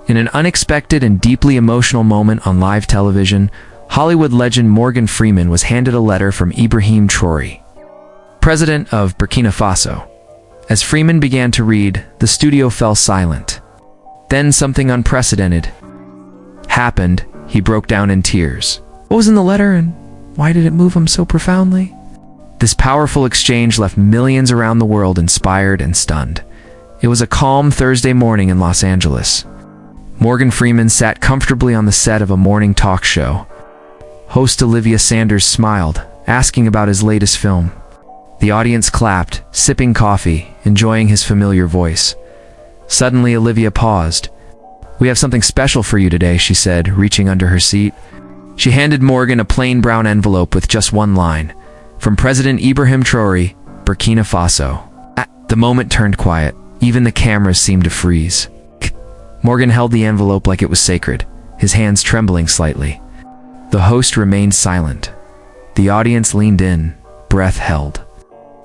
In an unexpected and deeply emotional moment on live television, Hollywood legend Morgan Freeman was handed a letter from Ibrahim Traoré, president of Burkina Faso. As Freeman began to read, the studio fell silent. Then something unprecedented happened. He broke down in tears. What was in the letter, and why did it move him so profoundly? This powerful exchange left millions around the world inspired and stunned. It was a calm Thursday morning in Los Angeles. Morgan Freeman sat comfortably on the set of a morning talk show. Host Olivia Sanders smiled, asking about his latest film. The audience clapped, sipping coffee, enjoying his familiar voice. Suddenly, Olivia paused. "We have something special for you today," she said, reaching under her seat. She handed Morgan a plain brown envelope with just one line. "From President Ibrahim Traoré, Burkina Faso." The moment turned quiet. Even the cameras seemed to freeze. Morgan held the envelope like it was sacred, his hands trembling slightly. The host remained silent. The audience leaned in, breath held.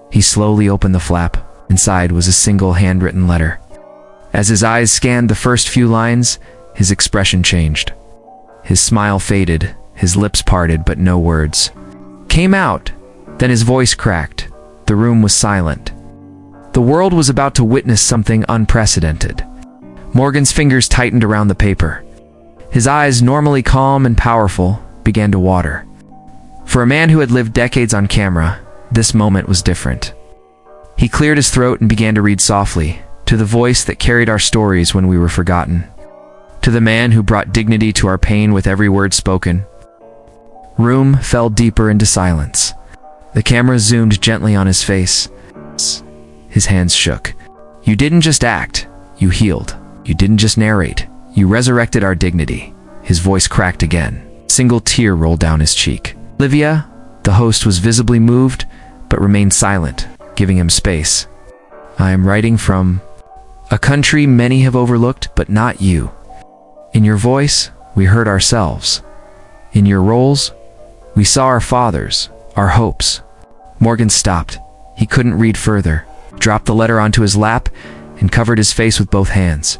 He slowly opened the flap. Inside was a single handwritten letter. As his eyes scanned the first few lines, his expression changed. His smile faded, his lips parted, but no words came out. Then his voice cracked. The room was silent. The world was about to witness something unprecedented. Morgan's fingers tightened around the paper. His eyes, normally calm and powerful, began to water. For a man who had lived decades on camera, this moment was different. He cleared his throat and began to read softly, to the voice that carried our stories when we were forgotten. To the man who brought dignity to our pain with every word spoken. Room fell deeper into silence. The camera zoomed gently on his face. His hands shook. "You didn't just act, you healed. You didn't just narrate, you resurrected our dignity." His voice cracked again. A single tear rolled down his cheek. Olivia, the host, was visibly moved, but remained silent, giving him space. "I am writing from a country many have overlooked, but not you. In your voice, we heard ourselves. In your roles, we saw our fathers, our hopes." Morgan stopped. He couldn't read further, dropped the letter onto his lap, and covered his face with both hands.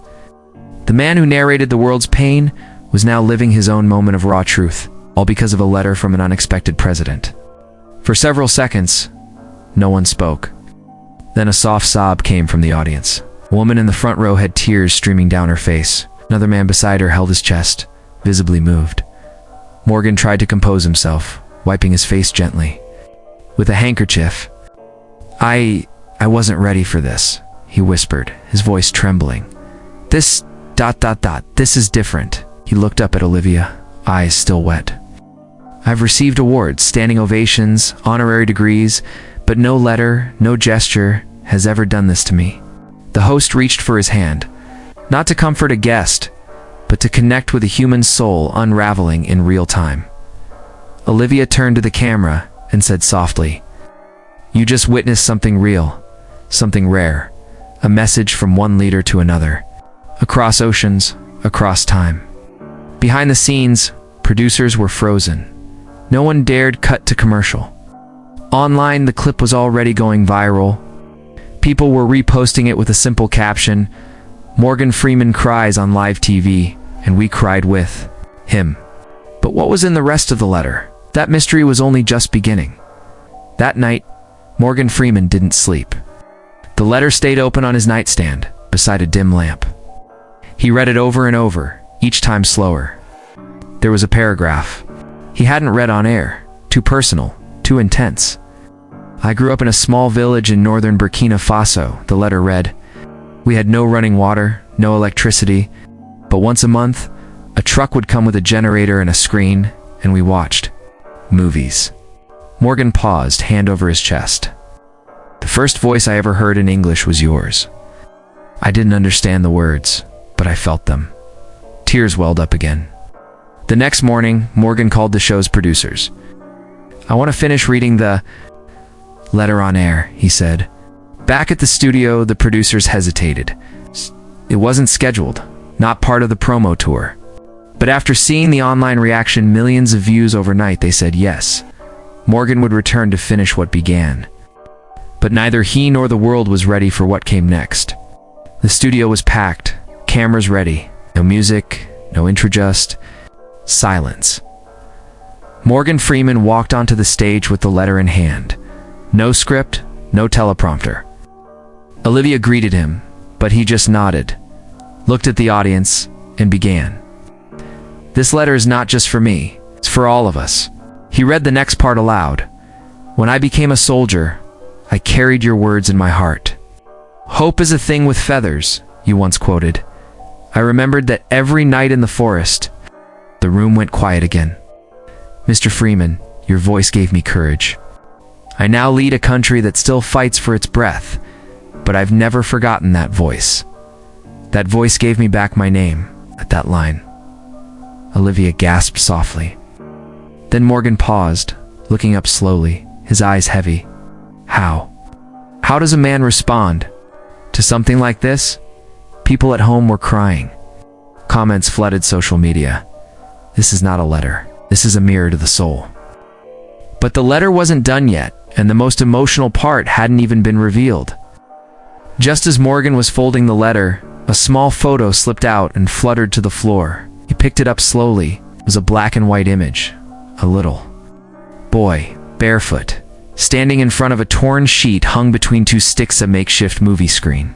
The man who narrated the world's pain was now living his own moment of raw truth, all because of a letter from an unexpected president. For several seconds, no one spoke. Then a soft sob came from the audience. A woman in the front row had tears streaming down her face. Another man beside her held his chest, visibly moved. Morgan tried to compose himself, wiping his face gently with a handkerchief. I wasn't ready for this," he whispered, his voice trembling. This is different." He looked up at Olivia, eyes still wet. "I've received awards, standing ovations, honorary degrees, but no letter, no gesture has ever done this to me." The host reached for his hand, not to comfort a guest, but to connect with a human soul unraveling in real time. Olivia turned to the camera and said softly, "You just witnessed something real, something rare, a message from one leader to another, across oceans, across time." Behind the scenes, producers were frozen. No one dared cut to commercial. Online, the clip was already going viral. People were reposting it with a simple caption, "Morgan Freeman cries on live TV, and we cried with him." But what was in the rest of the letter? That mystery was only just beginning. That night, Morgan Freeman didn't sleep. The letter stayed open on his nightstand, beside a dim lamp. He read it over and over, each time slower. There was a paragraph he hadn't read on air, too personal, too intense. "I grew up in a small village in northern Burkina Faso," the letter read. "We had no running water, no electricity, but once a month, a truck would come with a generator and a screen, and we watched movies." Morgan paused, hand over his chest. "The first voice I ever heard in English was yours. I didn't understand the words, but I felt them." Tears welled up again. The next morning, Morgan called the show's producers. "I want to finish reading the letter on air," he said. Back at the studio, the producers hesitated. It wasn't scheduled, not part of the promo tour. But after seeing the online reaction, millions of views overnight, they said yes. Morgan would return to finish what began. But neither he nor the world was ready for what came next. The studio was packed, cameras ready, No music, no intro, just silence. Morgan Freeman walked onto the stage with the letter in hand. No script, no teleprompter. Olivia greeted him, but he just nodded, looked at the audience, and began. This letter is not just for me, it's for all of us. He read the next part aloud. When I became a soldier, I carried your words in my heart. Hope is a thing with feathers, you once quoted. I remembered that every night in the forest. The room went quiet again. Mr. Freeman, your voice gave me courage. I now lead a country that still fights for its breath, but I've never forgotten that voice. That voice gave me back my name at that line. Olivia gasped softly. Then Morgan paused, looking up slowly, his eyes heavy. How? How does a man respond to something like this? People at home were crying. Comments flooded social media. This is not a letter. This is a mirror to the soul. But the letter wasn't done yet, and the most emotional part hadn't even been revealed. Just as Morgan was folding the letter, a small photo slipped out and fluttered to the floor. He picked it up slowly. It was a black and white image. A little boy, barefoot, standing in front of a torn sheet hung between two sticks, a makeshift movie screen.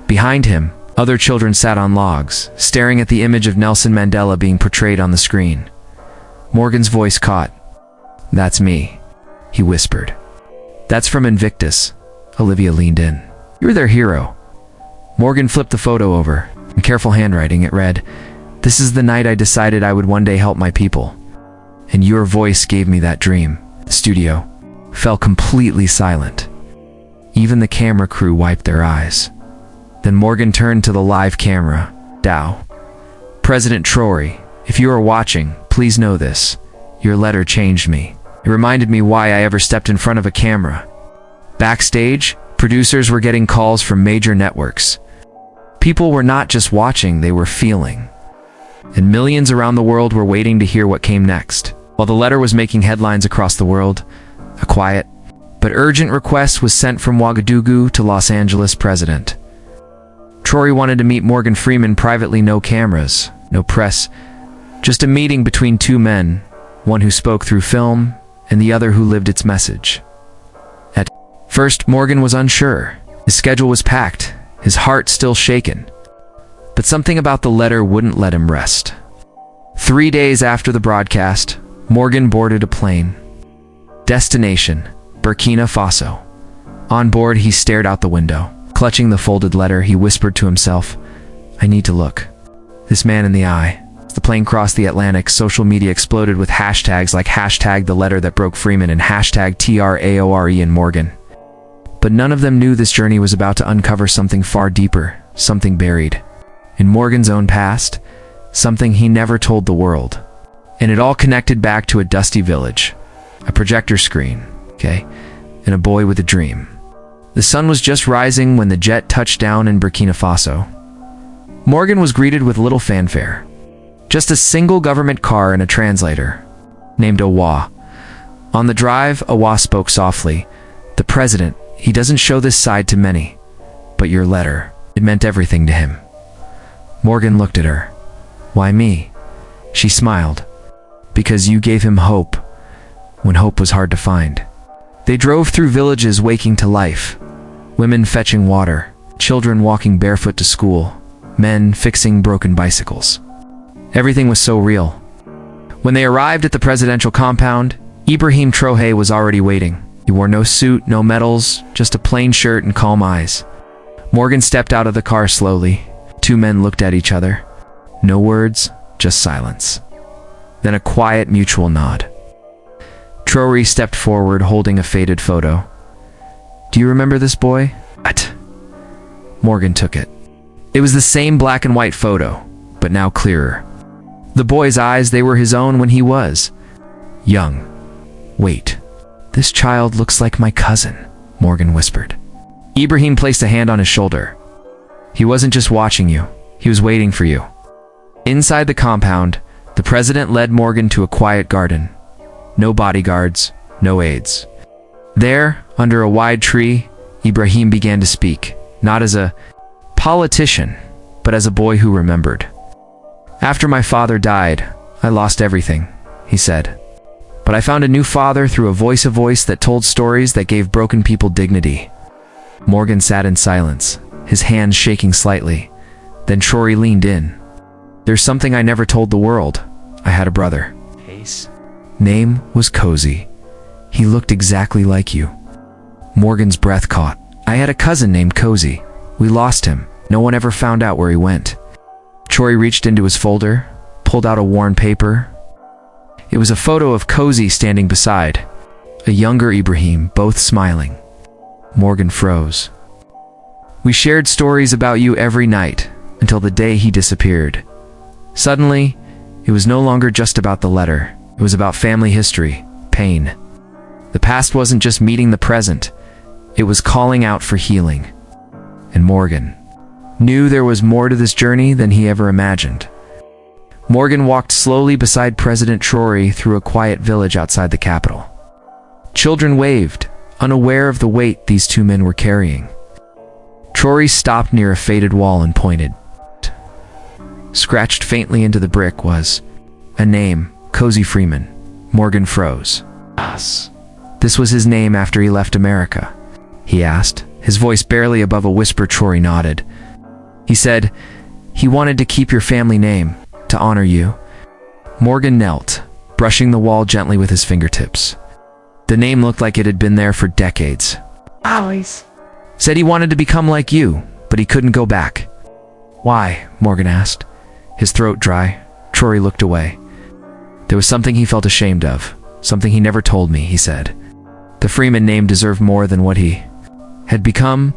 Behind him, other children sat on logs, staring at the image of Nelson Mandela being portrayed on the screen. Morgan's voice caught. That's me, he whispered. That's from Invictus. Olivia leaned in. You're their hero. Morgan flipped the photo over. In careful handwriting, it read, This is the night I decided I would one day help my people. And your voice gave me that dream. The studio fell completely silent. Even the camera crew wiped their eyes. Then Morgan turned to the live camera. Dow. President Traoré, if you are watching, please know this. Your letter changed me. It reminded me why I ever stepped in front of a camera. Backstage, producers were getting calls from major networks. People were not just watching, they were feeling. And millions around the world were waiting to hear what came next. While the letter was making headlines across the world, a quiet but urgent request was sent from Ouagadougou to Los Angeles president. Traoré wanted to meet Morgan Freeman privately, no cameras, no press, just a meeting between two men, one who spoke through film and the other who lived its message. At first, Morgan was unsure. His schedule was packed, his heart still shaken. But something about the letter wouldn't let him rest. 3 days after the broadcast, Morgan boarded a plane. Destination, Burkina Faso. On board, he stared out the window. Clutching the folded letter, he whispered to himself, I need to look this man in the eye. As the plane crossed the Atlantic, social media exploded with hashtags like hashtag the letter that broke Freeman and hashtag Traore and Morgan. But none of them knew this journey was about to uncover something far deeper, something buried in Morgan's own past, something he never told the world. And it all connected back to a dusty village, a projector screen, and a boy with a dream. The sun was just rising when the jet touched down in Burkina Faso. Morgan was greeted with little fanfare. Just a single government car and a translator, named Awa. On the drive, Awa spoke softly. The president, he doesn't show this side to many. But your letter, it meant everything to him. Morgan looked at her. Why me? She smiled. Because you gave him hope, when hope was hard to find. They drove through villages waking to life. Women fetching water, children walking barefoot to school, men fixing broken bicycles. Everything was so real. When they arrived at the presidential compound, Ibrahim Traoré was already waiting. He wore no suit, no medals, just a plain shirt and calm eyes. Morgan stepped out of the car slowly. Two men looked at each other. No words, just silence. Then a quiet mutual nod. Traoré stepped forward, holding a faded photo. Do you remember this boy? What? Morgan took it. It was the same black and white photo, but now clearer. The boy's eyes, they were his own when he was young. Wait, this child looks like my cousin, Morgan whispered. Ibrahim placed a hand on his shoulder. He wasn't just watching you, he was waiting for you. Inside the compound, the president led Morgan to a quiet garden. No bodyguards, no aides. There, under a wide tree, Ibrahim began to speak, not as a politician, but as a boy who remembered. After my father died, I lost everything, he said. But I found a new father through a voice that told stories that gave broken people dignity. Morgan sat in silence, his hands shaking slightly. Then Traoré leaned in. There's something I never told the world. I had a brother. Name was Cozy. He looked exactly like you. Morgan's breath caught. I had a cousin named Cozy. We lost him. No one ever found out where he went. Traoré reached into his folder, pulled out a worn paper. It was a photo of Cozy standing beside a younger Ibrahim, both smiling. Morgan froze. We shared stories about you every night until the day he disappeared. Suddenly, it was no longer just about the letter. It was about family history, pain. The past wasn't just meeting the present. It was calling out for healing. And Morgan knew there was more to this journey than he ever imagined. Morgan walked slowly beside President Traoré through a quiet village outside the capital. Children waved, unaware of the weight these two men were carrying. Traoré stopped near a faded wall and pointed. Scratched faintly into the brick was a name, Cozy Freeman. Morgan froze. This was his name after he left America, he asked, his voice barely above a whisper. Traoré nodded. He said, he wanted to keep your family name, to honor you. Morgan knelt, brushing the wall gently with his fingertips. The name looked like it had been there for decades. Always. Said he wanted to become like you, but he couldn't go back. Why? Morgan asked, his throat dry. Traoré looked away. There was something he felt ashamed of, something he never told me, he said. The Freeman name deserved more than what he had become.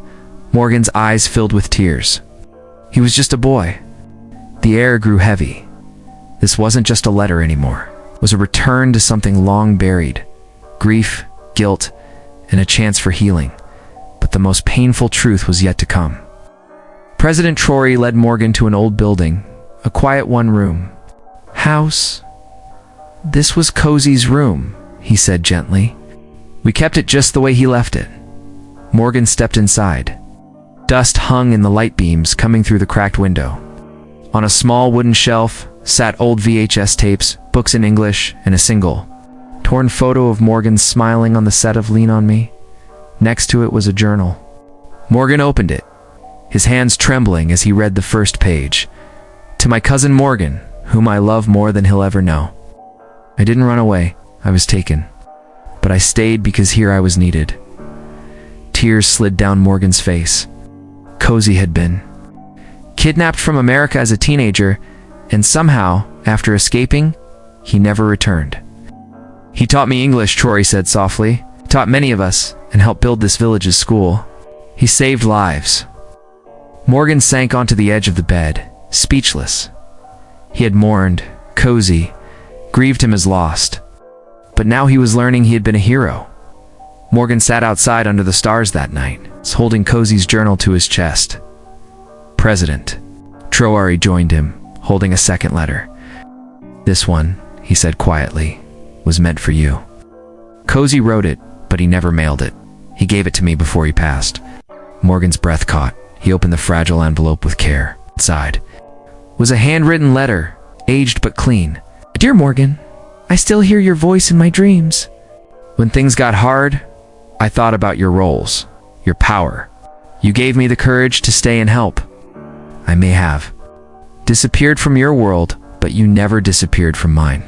Morgan's eyes filled with tears. He was just a boy. The air grew heavy. This wasn't just a letter anymore. It was a return to something long buried. Grief, guilt, and a chance for healing. But the most painful truth was yet to come. President Traoré led Morgan to an old building, a quiet one-room house. This was Cozy's room, he said gently. We kept it just the way he left it. Morgan stepped inside. Dust hung in the light beams coming through the cracked window. On a small wooden shelf sat old VHS tapes, books in English, and a single torn photo of Morgan smiling on the set of Lean on Me. Next to it was a journal. Morgan opened it, his hands trembling as he read the first page. To my cousin Morgan, whom I love more than he'll ever know. I didn't run away, I was taken. But I stayed because here I was needed. Tears slid down Morgan's face. Cozy had been kidnapped from America as a teenager, and somehow, after escaping, he never returned. He taught me English, Traoré said softly. Taught many of us, and helped build this village's school. He saved lives. Morgan sank onto the edge of the bed, speechless. He had mourned, Cozy, grieved him as lost. But now he was learning he had been a hero. Morgan sat outside under the stars that night, holding Cozy's journal to his chest. President Traoré joined him, holding a second letter. This one, he said quietly, was meant for you. Cozy wrote it, but he never mailed it. He gave it to me before he passed. Morgan's breath caught. He opened the fragile envelope with care. Inside was a handwritten letter, aged but clean. Dear Morgan, I still hear your voice in my dreams. When things got hard, I thought about your roles, your power. You gave me the courage to stay and help. I may have disappeared from your world, but you never disappeared from mine.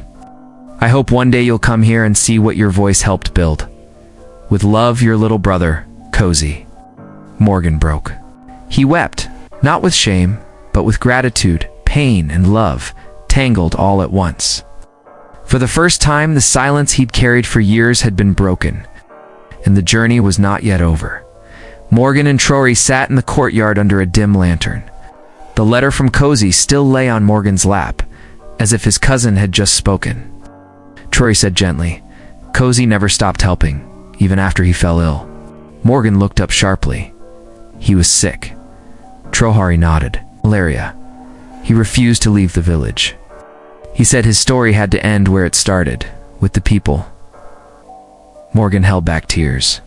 I hope one day you'll come here and see what your voice helped build. With love, your little brother, Cozy. Morgan broke. He wept, not with shame, but with gratitude, pain, and love, tangled all at once. For the first time, the silence he'd carried for years had been broken, and the journey was not yet over. Morgan and Traoré sat in the courtyard under a dim lantern. The letter from Cozy still lay on Morgan's lap, as if his cousin had just spoken. Traoré said gently, Cozy never stopped helping, even after he fell ill. Morgan looked up sharply. He was sick. Traoré nodded. Malaria. He refused to leave the village. He said his story had to end where it started, with the people. Morgan held back tears.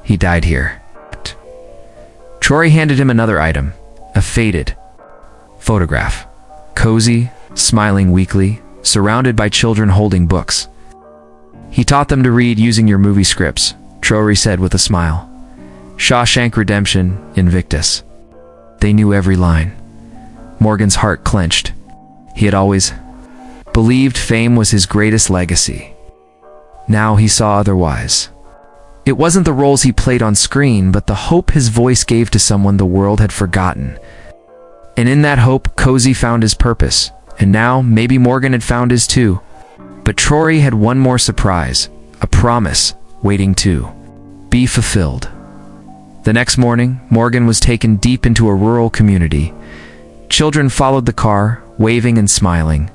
He died here. Traoré handed him another item, a faded photograph. Cozy, smiling weakly, surrounded by children holding books. "He taught them to read using your movie scripts," Traoré said with a smile. "Shawshank Redemption, Invictus." They knew every line. Morgan's heart clenched. He had always believed fame was his greatest legacy. Now he saw otherwise. It wasn't the roles he played on screen, but the hope his voice gave to someone the world had forgotten. And in that hope, Cozy found his purpose. And now, maybe Morgan had found his too. But Traoré had one more surprise, a promise, waiting to be fulfilled. The next morning, Morgan was taken deep into a rural community. Children followed the car, waving and smiling.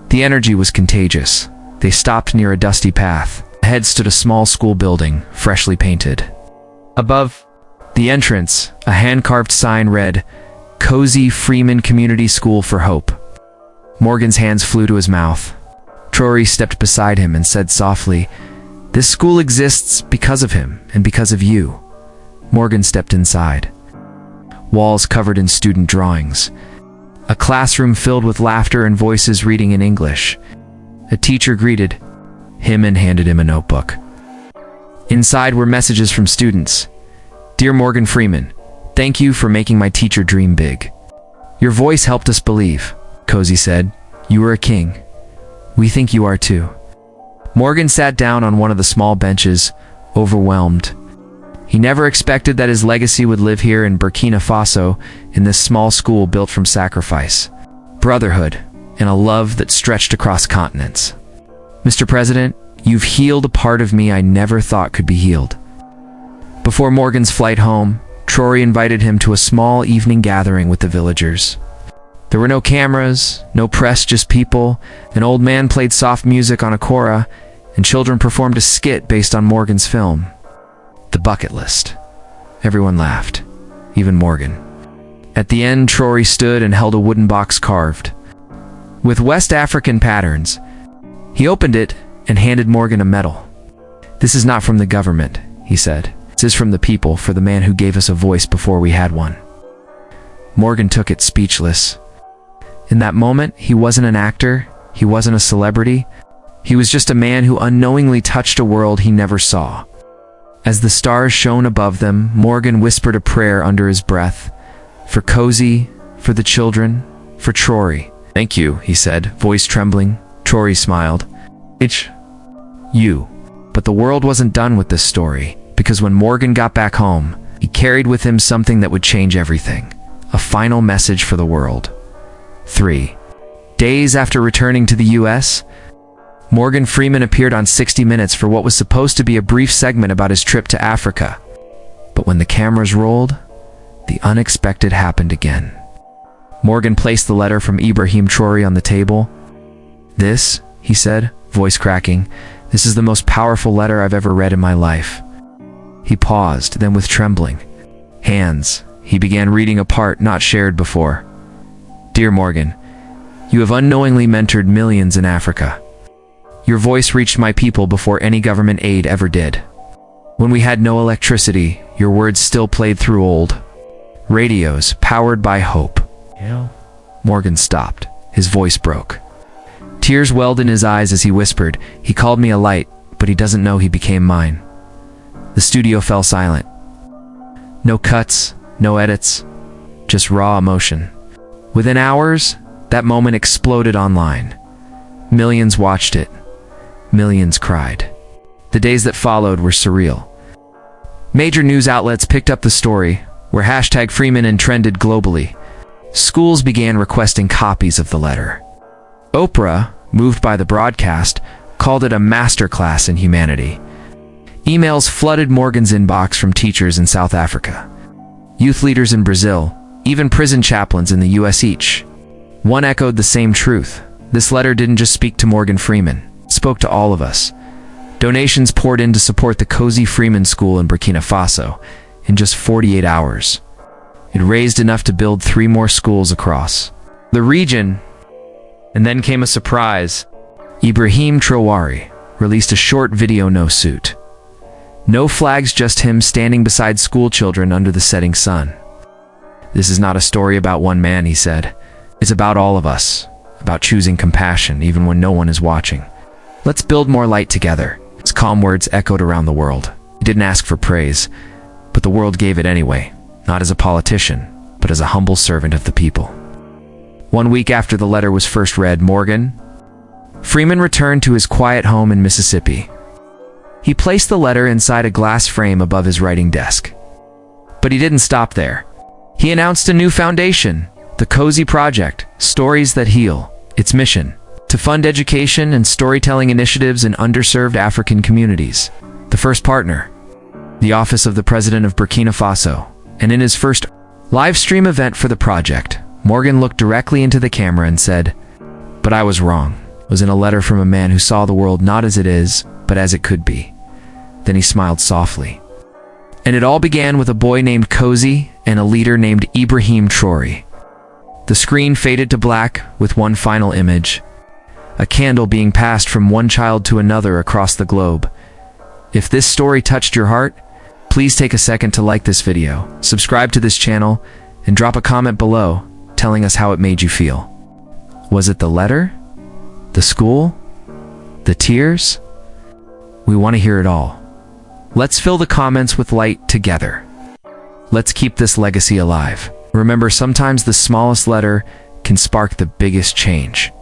The energy was contagious. They stopped near a dusty path. Ahead stood a small school building, freshly painted. Above the entrance, a hand-carved sign read, "Cozy Freeman Community School for Hope." Morgan's hands flew to his mouth. Traoré stepped beside him and said softly, "This school exists because of him and because of you." Morgan stepped inside. Walls covered in student drawings. A classroom filled with laughter and voices reading in English. A teacher greeted him and handed him a notebook. Inside were messages from students. "Dear Morgan Freeman, thank you for making my teacher dream big. Your voice helped us believe," Cozy said. "You were a king. We think you are too." Morgan sat down on one of the small benches, overwhelmed. He never expected that his legacy would live here in Burkina Faso, in this small school built from sacrifice, brotherhood, and a love that stretched across continents. "Mr. President, you've healed a part of me I never thought could be healed." Before Morgan's flight home, Traoré invited him to a small evening gathering with the villagers. There were no cameras, no press, just people. An old man played soft music on a kora, and children performed a skit based on Morgan's film, The Bucket List. Everyone laughed, even Morgan. At the end, Traoré stood and held a wooden box carved with West African patterns. He opened it and handed Morgan a medal. "This is not from the government," he said. "This is from the people, for the man who gave us a voice before we had one." Morgan took it speechless. In that moment, he wasn't an actor, he wasn't a celebrity. He was just a man who unknowingly touched a world he never saw. As the stars shone above them, Morgan whispered a prayer under his breath. "For Cozy, for the children, for Traoré." "Thank you," he said, voice trembling. Traoré smiled. "It's you." But the world wasn't done with this story, because when Morgan got back home, he carried with him something that would change everything. A final message for the world. 3 days after returning to the U.S., Morgan Freeman appeared on 60 Minutes for what was supposed to be a brief segment about his trip to Africa. But when the cameras rolled, the unexpected happened again. Morgan placed the letter from Ibrahim Traoré on the table. "This," he said, voice cracking, "this is the most powerful letter I've ever read in my life." He paused, then with trembling hands, he began reading a part not shared before. "Dear Morgan, you have unknowingly mentored millions in Africa. Your voice reached my people before any government aid ever did. When we had no electricity, your words still played through old radios, powered by hope." Morgan stopped. His voice broke. Tears welled in his eyes as he whispered, "He called me a light, but he doesn't know he became mine." The studio fell silent. No cuts, no edits, just raw emotion. Within hours, that moment exploded online. Millions watched it. Millions cried. The days that followed were surreal. Major news outlets picked up the story, where #Freeman and trended globally. Schools began requesting copies of the letter. Oprah, moved by the broadcast, called it a masterclass in humanity. Emails flooded Morgan's inbox from teachers in South Africa, youth leaders in Brazil, even prison chaplains in the US. Each one echoed the same truth. This letter didn't just speak to Morgan Freeman, it spoke to all of us. Donations poured in to support the Cozy Freeman School in Burkina Faso. In just 48 hours, it raised enough to build 3 more schools across the region. And then came a surprise. Ibrahim Traoré released a short video, no suit. No flags, just him standing beside school children under the setting sun. "This is not a story about one man," he said. "It's about all of us. about choosing compassion even when no one is watching. Let's build more light together. His calm words echoed around the world. He didn't ask for praise, but the world gave it anyway, not as a politician, but as a humble servant of the people. 1 week after the letter was first read, Morgan Freeman returned to his quiet home in Mississippi. He placed the letter inside a glass frame above his writing desk. But he didn't stop there. He announced a new foundation, the Cozy Project, Stories That Heal. Its mission: to fund education and storytelling initiatives in underserved African communities. The first partner, the Office of the President of Burkina Faso. And in his first live stream event for the project, Morgan looked directly into the camera and said, "But I was wrong." It was in a letter from a man who saw the world not as it is, but as it could be. Then he smiled softly. And it all began with a boy named Cozy and a leader named Ibrahim Traoré. The screen faded to black with one final image, a candle being passed from one child to another across the globe. If this story touched your heart, please take a second to like this video, subscribe to this channel, and drop a comment below telling us how it made you feel. Was it the letter? The school? The tears? We want to hear it all. Let's fill the comments with light together. Let's keep this legacy alive. Remember, sometimes the smallest letter can spark the biggest change.